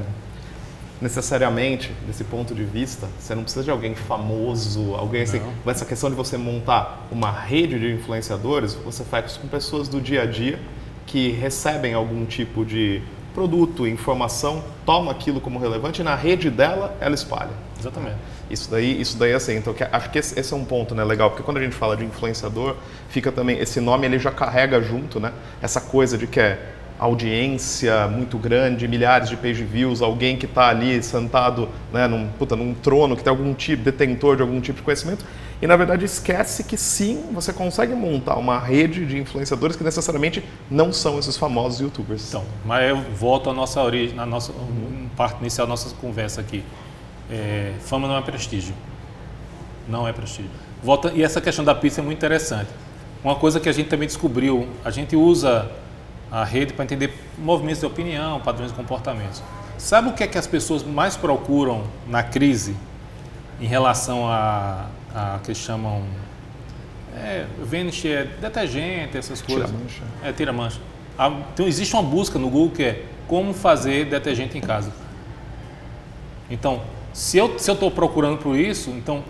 necessariamente, desse ponto de vista, você não precisa de alguém famoso, alguém assim. Essa questão de você montar uma rede de influenciadores, você faz com pessoas do dia a dia que recebem algum tipo de produto, informação, toma aquilo como relevante e na rede dela, ela espalha. Exatamente. Isso daí assim, então acho que esse é um ponto, né, legal, porque quando a gente fala de influenciador, fica também, esse nome ele já carrega junto, né, essa coisa de que é audiência muito grande, milhares de page views, alguém que está ali sentado, né, num trono, que tem algum tipo, detentor de algum tipo de conhecimento, e na verdade esquece que sim, você consegue montar uma rede de influenciadores que necessariamente não são esses famosos youtubers. Então, mas eu volto à nossa origem, na nossa parte inicial da nossa conversa aqui. Fama não é prestígio. Não é prestígio. E essa questão da pizza é muito interessante. Uma coisa que a gente também descobriu, a gente usa a rede para entender movimentos de opinião, padrões de comportamentos. Sabe o que é que as pessoas mais procuram na crise em relação a que eles chamam Vanish, detergente, essas coisas? Tira-mancha. Tira-mancha. Então existe uma busca no Google que é como fazer detergente em casa. Então, se eu estou procurando por isso, então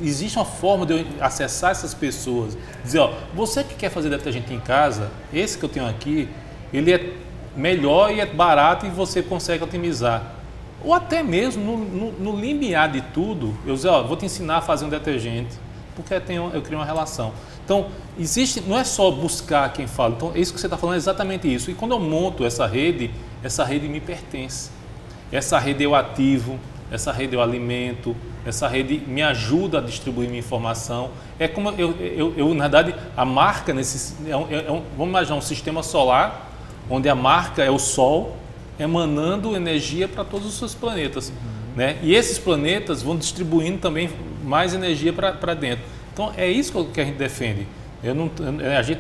existe uma forma de eu acessar essas pessoas. Dizer, ó, você que quer fazer detergente em casa, esse que eu tenho aqui, ele é melhor e é barato e você consegue otimizar. Ou até mesmo no limiar de tudo, eu dizer, ó, vou te ensinar a fazer um detergente, porque eu crio uma relação. Então, não é só buscar quem fala. Então, isso que você está falando é exatamente isso. E quando eu monto essa rede me pertence. Essa rede eu ativo, essa rede eu alimento, essa rede me ajuda a distribuir minha informação. É como na verdade, a marca, vamos imaginar um sistema solar, onde a marca é o Sol, emanando energia para todos os seus planetas. Né? E esses planetas vão distribuindo também mais energia para dentro. Então, é isso que a gente defende. A gente,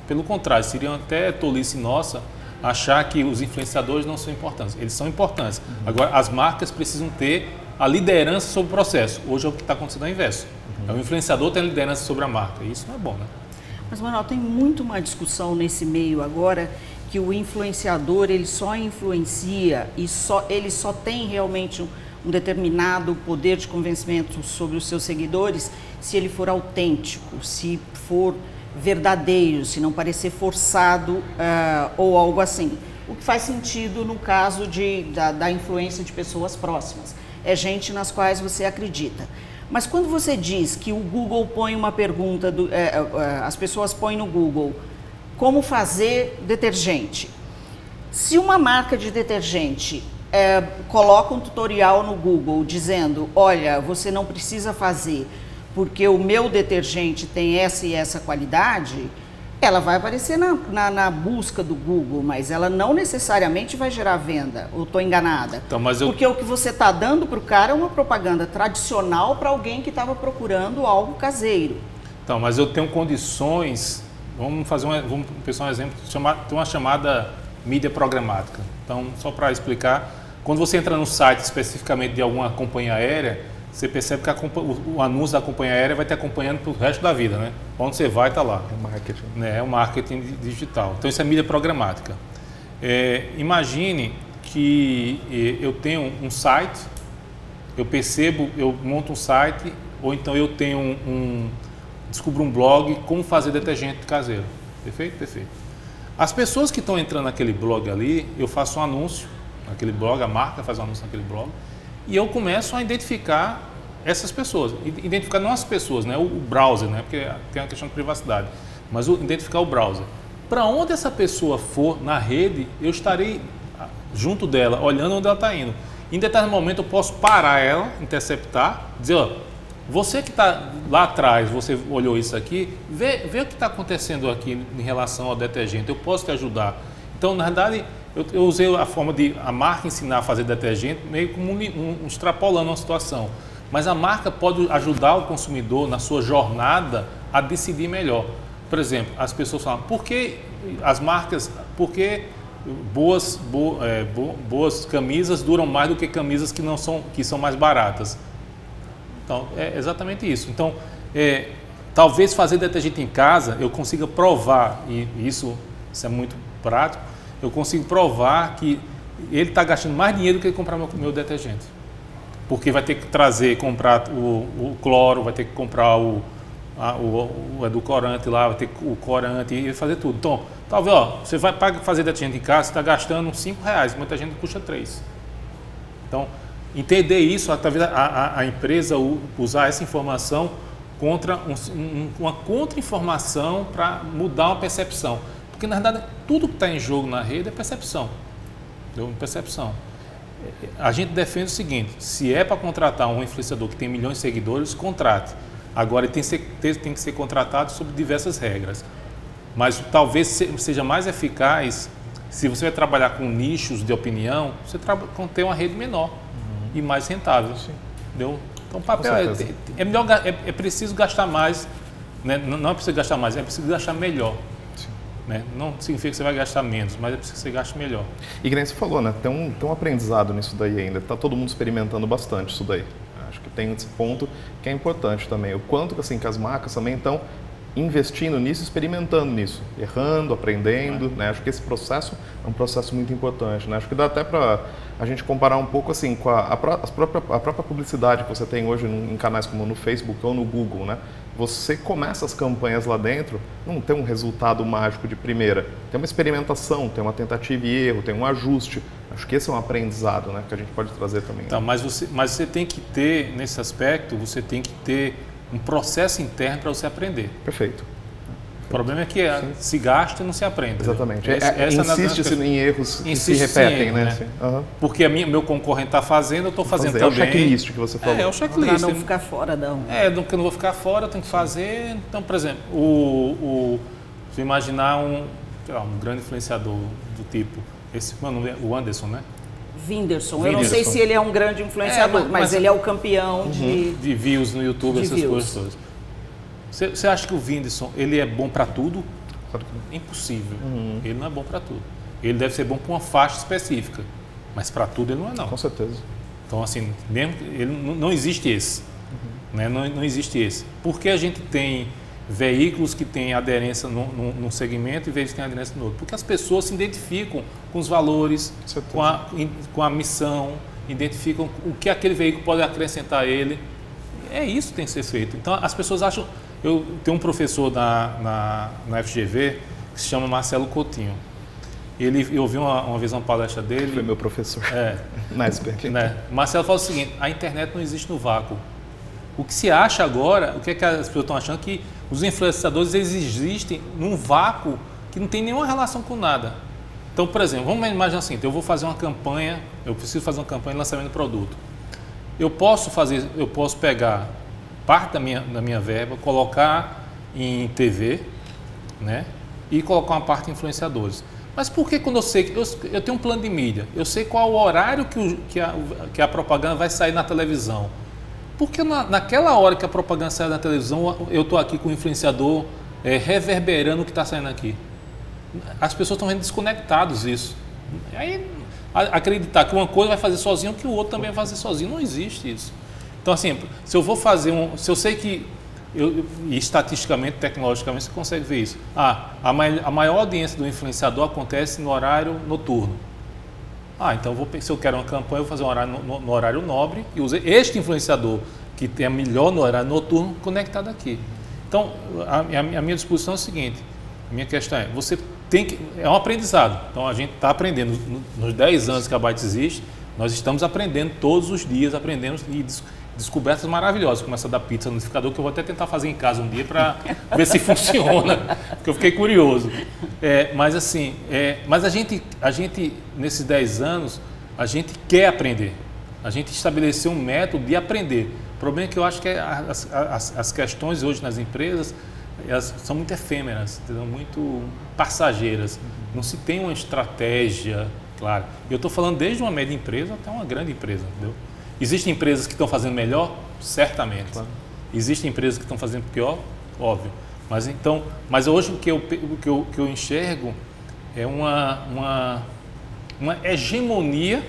pelo contrário, seria até tolice nossa achar que os influenciadores não são importantes. Eles são importantes. Agora, as marcas precisam ter a liderança sobre o processo. Hoje é o que está acontecendo ao inverso. O influenciador tem a liderança sobre a marca. E isso não é bom, né? Mas, Manuel, tem muito uma discussão nesse meio agora que o influenciador, ele só influencia e ele só tem realmente um determinado poder de convencimento sobre os seus seguidores se ele for autêntico, se for verdadeiro, se não parecer forçado ou algo assim. O que faz sentido no caso da influência de pessoas próximas. É gente nas quais você acredita. Mas quando você diz que o Google põe uma pergunta, as pessoas põem no Google, como fazer detergente? Se uma marca de detergente coloca um tutorial no Google dizendo, olha, você não precisa fazer porque o meu detergente tem essa e essa qualidade, ela vai aparecer na busca do Google, mas ela não necessariamente vai gerar venda. Ou estou enganada? Então, porque o que você está dando para o cara é uma propaganda tradicional para alguém que estava procurando algo caseiro. Então, mas eu tenho condições. Vamos pensar um exemplo. Tem uma chamada mídia programática. Então, só para explicar, quando você entra no site especificamente de alguma companhia aérea, você percebe que o anúncio da companhia aérea vai te acompanhando para o resto da vida, né? Onde você vai, está lá. É marketing. É o marketing digital. Então, isso é mídia programática. Imagine que eu tenho um site, eu monto um site, ou então eu tenho descubro um blog, como fazer detergente caseiro. Perfeito? Perfeito. As pessoas que estão entrando naquele blog ali, eu faço um anúncio naquele blog, a marca faz um anúncio naquele blog, e eu começo a identificar essas pessoas. Identificar não as pessoas, né? O browser, né? Porque tem uma questão de privacidade, mas identificar o browser. Para onde essa pessoa for na rede, eu estarei junto dela, olhando onde ela está indo. Em determinado momento eu posso parar ela, interceptar, dizer, ó, você que está lá atrás, você olhou isso aqui, vê o que está acontecendo aqui em relação ao detergente, eu posso te ajudar. Então, na verdade, eu usei a forma de a marca ensinar a fazer detergente meio como extrapolando uma situação. Mas a marca pode ajudar o consumidor na sua jornada a decidir melhor. Por exemplo, as pessoas falam, por que boas camisas duram mais do que camisas que são mais baratas? Então, é exatamente isso. Então, talvez fazer detergente em casa, eu consiga provar, e isso é muito prático, eu consigo provar que ele está gastando mais dinheiro do que comprar meu detergente. Porque vai ter que comprar o cloro, vai ter que comprar o edulcorante lá, vai ter o corante e fazer tudo. Então, talvez, você vai fazer detergente em casa, você está gastando R$5, muita gente custa 3. Então, entender isso, talvez a empresa usar essa informação contra uma contra-informação para mudar uma percepção. Porque, na verdade, tudo que está em jogo na rede é percepção. Percepção. A gente defende o seguinte, se é para contratar um influenciador que tem milhões de seguidores, contrate. Agora, ele tem que ser contratado sob diversas regras. Mas talvez seja mais eficaz, se você vai trabalhar com nichos de opinião, você ter uma rede menor e mais rentável. Sim. Entendeu? Então, o papel é preciso gastar mais, né? Não é preciso gastar mais, é preciso gastar melhor. Né? Não significa que você vai gastar menos, mas é preciso que você gaste melhor. E que nem você falou, né? Tem um aprendizado nisso daí ainda. Está todo mundo experimentando bastante isso daí. Acho que tem esse ponto que é importante também. O quanto assim, que as marcas também estão investindo nisso, experimentando nisso, errando, aprendendo, né? Acho que esse processo é um processo muito importante, né? Acho que dá até para a gente comparar um pouco assim com a própria publicidade que você tem hoje em canais como no Facebook ou no Google, né? Você começa as campanhas lá dentro, não tem um resultado mágico de primeira, tem uma experimentação, tem uma tentativa e erro, tem um ajuste. Acho que esse é um aprendizado, né, que a gente pode trazer também. Então, mas você tem que ter, nesse aspecto, você tem que ter um processo interno para você aprender. Perfeito. O problema é que se gasta e não se aprende. Exatamente. Né? Insiste-se em erros que se repetem, né? Uhum. Porque meu concorrente está fazendo, eu estou fazendo também. É o checklist que você falou. É o checklist. Para não ficar fora da... que eu não vou ficar fora, eu tenho que fazer. Então, por exemplo, se imaginar um grande influenciador do tipo, o Anderson, né? Whindersson. Eu não sei se ele é um grande influenciador, mas ele é o campeão de views no YouTube, essas coisas todas. Você acha que o Whindersson, ele é bom para tudo? Claro que não. Impossível. Ele não é bom para tudo. Ele deve ser bom para uma faixa específica, mas para tudo ele não é não. Com certeza. Então assim, mesmo ele não existe esse, né? Não existe esse. Porque a gente tem veículos que têm aderência num segmento e veículos que têm aderência no outro? Porque as pessoas se identificam com os valores, com a missão, identificam o que aquele veículo pode acrescentar a ele. É isso que tem que ser feito. Então as pessoas acham... Eu tenho um professor na FGV que se chama Marcelo Coutinho. Eu ouvi uma vez uma palestra dele. Foi meu professor. Na SPEC. Né? Marcelo fala o seguinte: a internet não existe no vácuo. O que se acha agora, o que, é que as pessoas estão achando? Que os influenciadores existem num vácuo que não tem nenhuma relação com nada. Então, por exemplo, vamos imaginar assim: eu vou fazer uma campanha, eu preciso fazer uma campanha de lançamento de produto. Eu posso pegar parte da minha verba, colocar em TV, né? E colocar uma parte em influenciadores. Mas por que quando eu sei que eu tenho um plano de mídia, eu sei qual o horário que a propaganda vai sair na televisão? Porque naquela hora que a propaganda sai na televisão, eu estou aqui com o influenciador reverberando o que está saindo aqui. As pessoas estão vendo desconectados isso. Aí acreditar que uma coisa vai fazer sozinho, que o outro também vai fazer sozinho, não existe isso. Então, assim, se eu vou fazer se eu sei que, e estatisticamente, tecnologicamente, você consegue ver isso. A maior audiência do influenciador acontece no horário noturno. Então, se eu quero uma campanha, eu vou fazer um horário no horário nobre e usar este influenciador, que tem a melhor no horário noturno, conectado aqui. Então, a minha disposição é o seguinte, a minha questão é, você tem que... É um aprendizado. Então, a gente está aprendendo, nos 10 anos que a Byte existe, nós estamos aprendendo todos os dias, aprendendo e descobertas maravilhosas, como essa da pizza no liquidificador, que eu vou até tentar fazer em casa um dia para ver se funciona, porque eu fiquei curioso. Mas assim, mas a gente, nesses 10 anos, a gente quer aprender. A gente estabeleceu um método de aprender. O problema é que eu acho que as questões hoje nas empresas, elas são muito efêmeras, entendeu? Muito passageiras. Não se tem uma estratégia clara. Eu estou falando desde uma média empresa até uma grande empresa, entendeu? Existem empresas que estão fazendo melhor? Certamente. Claro. Existem empresas que estão fazendo pior? Óbvio. Mas hoje o que eu enxergo é uma hegemonia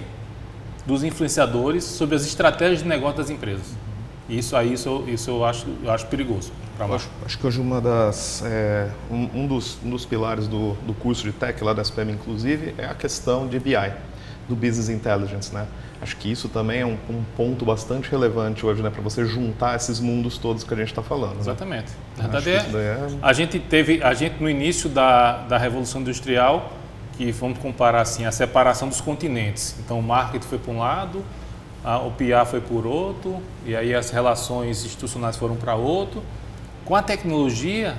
dos influenciadores sobre as estratégias de negócio das empresas. E isso eu acho perigoso. Acho que hoje um dos pilares do curso de Tech lá da SPM, inclusive, é a questão de BI, do Business Intelligence, né? Acho que isso também é um ponto bastante relevante hoje, né, para você juntar esses mundos todos que a gente está falando. Exatamente. Né? Na verdade, a gente no início da Revolução Industrial, que vamos comparar assim, a separação dos continentes. Então, o marketing foi para um lado, o PR foi por outro, e aí as relações institucionais foram para outro. Com a tecnologia,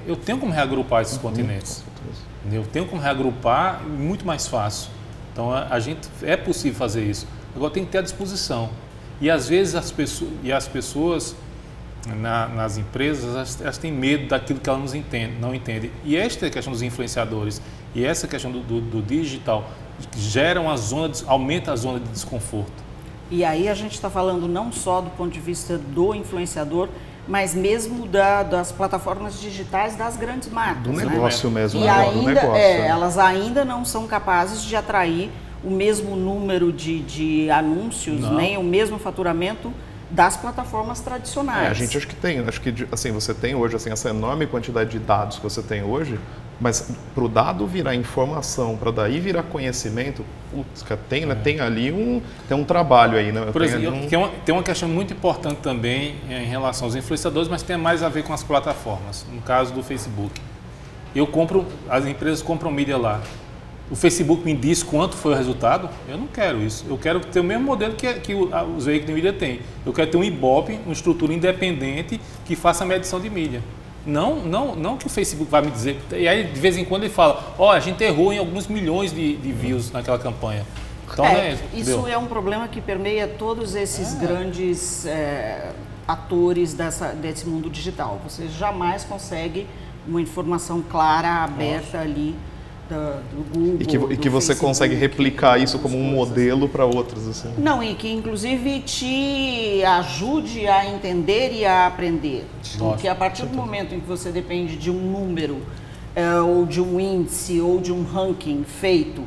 eu tenho como reagrupar esses continentes. Eu tenho como reagrupar muito mais fácil. Então, é possível fazer isso. Agora, tem que ter a disposição. E, às vezes, as pessoas nas empresas, elas têm medo daquilo que elas não entendem. E esta questão dos influenciadores e essa questão do digital aumenta a zona de desconforto. E aí a gente está falando não só do ponto de vista do influenciador, mas mesmo das plataformas digitais das grandes marcas. Do negócio, né? Mesmo. E ainda, elas ainda não são capazes de atrair o mesmo número de anúncios, nem o mesmo faturamento das plataformas tradicionais. A gente acho que assim, você tem hoje assim, essa enorme quantidade de dados que você tem hoje, mas para o dado virar informação, para daí virar conhecimento, putz, tem ali um trabalho aí, né? Por exemplo, tem uma questão muito importante também em relação aos influenciadores, mas tem mais a ver com as plataformas, no caso do Facebook. As empresas compram mídia lá. O Facebook me diz quanto foi o resultado? Eu não quero isso. Eu quero ter o mesmo modelo que os veículos de mídia têm. Eu quero ter um Ibope, uma estrutura independente que faça a medição de mídia. Não que o Facebook vai me dizer. E aí, de vez em quando, ele fala: a gente errou em alguns milhões de views naquela campanha. Então, isso é um problema que permeia todos esses grandes atores desse mundo digital. Você jamais consegue uma informação clara, aberta ali do Google, e que você Facebook, consegue replicar isso como um modelo para outros. Assim. Não, e que inclusive te ajude a entender e a aprender. Porque a partir do momento em que você depende de um número, ou de um índice, ou de um ranking feito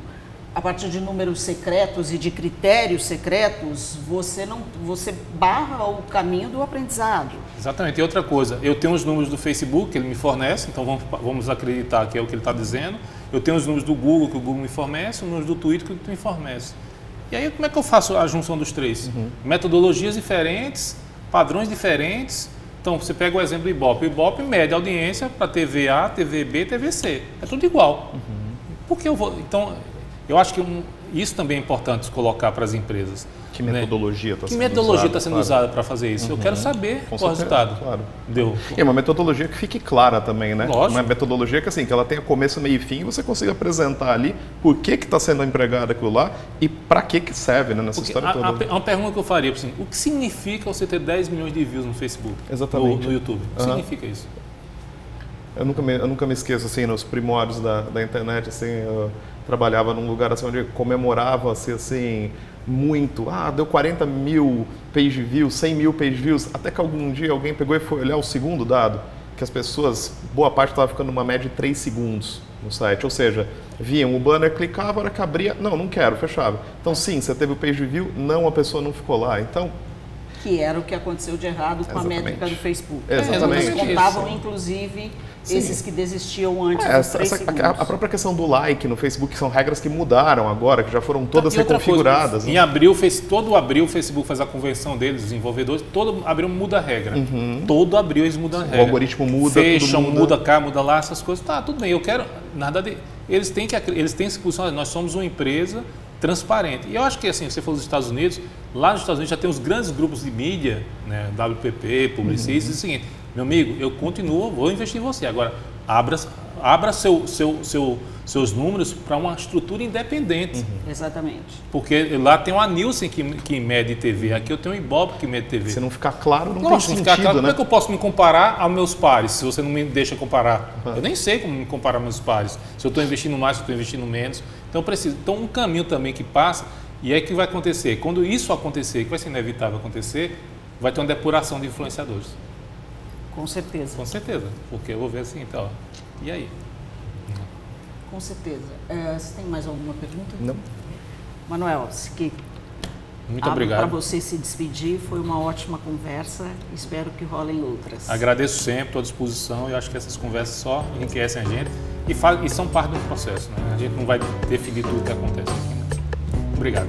a partir de números secretos e de critérios secretos, você barra o caminho do aprendizado. Exatamente. E outra coisa, eu tenho os números do Facebook que ele me fornece, então vamos acreditar que é o que ele está dizendo. Eu tenho os números do Google que o Google me fornece, os números do Twitter que o Twitter me fornece. E aí como é que eu faço a junção dos três? Metodologias diferentes, padrões diferentes. Então você pega o exemplo do Ibope. O Ibope mede a audiência para TV A, TV B, TV C. É tudo igual. Por que eu vou... Então, eu acho que isso também é importante colocar para as empresas. Que metodologia está sendo usada? Que metodologia está sendo usada para fazer isso? Eu quero saber qual o resultado. Claro. Deu. E é uma metodologia que fique clara também, né? Lógico. Uma metodologia que, assim, que ela tenha começo, meio e fim e você consiga apresentar ali por que está sendo empregado aquilo lá e para que serve, né, nessa história toda. Uma pergunta que eu faria, assim, o que significa você ter 10 milhões de views no Facebook? Exatamente. No YouTube? O que significa isso? Eu nunca me esqueço, assim, nos primórdios da internet, assim, eu trabalhava num lugar assim, onde comemorava-se, assim, muito. Deu 40 mil page views, 100 mil page views, até que algum dia alguém pegou e foi olhar o segundo dado, que as pessoas, boa parte estava ficando numa média de 3 segundos no site, ou seja, viam o banner, clicava, a hora que abria, não quero, fechava. Então sim, você teve o page view, a pessoa não ficou lá, então... Que era o que aconteceu de errado com a métrica do Facebook. Exatamente. Eles contavam, inclusive, esses que desistiam antes dos 3 segundos. A própria questão do like no Facebook são regras que mudaram agora, que já foram todas reconfiguradas. Coisa, em abril, todo abril o Facebook faz a convenção deles, desenvolvedores, todo abril muda a regra. Todo abril eles mudam a regra. O algoritmo muda, fecham, muda cá, muda lá, essas coisas. Tá, tudo bem, eu quero... Nada de, eles têm esse posicionamento, nós somos uma empresa transparente. E eu acho que, assim, você falou dos Estados Unidos, lá nos Estados Unidos já tem os grandes grupos de mídia, né, WPP, Publicis, e o seguinte, meu amigo, eu continuo, vou investir em você. Agora, abra seus números para uma estrutura independente. Exatamente. Porque lá tem uma Nielsen que mede TV, aqui eu tenho um Ibope que mede TV. Se não ficar claro, não tem sentido, ficar claro, né? Como é que eu posso me comparar aos meus pares, se você não me deixa comparar? Eu nem sei como me comparar aos meus pares. Se eu estou investindo mais, se eu estou investindo menos. Então, Então, um caminho também que passa, e é que vai acontecer. Quando isso acontecer, que vai ser inevitável acontecer, vai ter uma depuração de influenciadores. Com certeza. Com certeza. Porque eu vou ver assim, então, e aí? Com certeza. Você tem mais alguma pergunta? Não. Manuel, muito obrigado. Para você se despedir, foi uma ótima conversa. Espero que rolem outras. Agradeço sempre, estou à disposição. Eu acho que essas conversas só enriquecem a gente e são parte do processo, né? A gente não vai definir tudo o que acontece aqui. Né? Obrigado.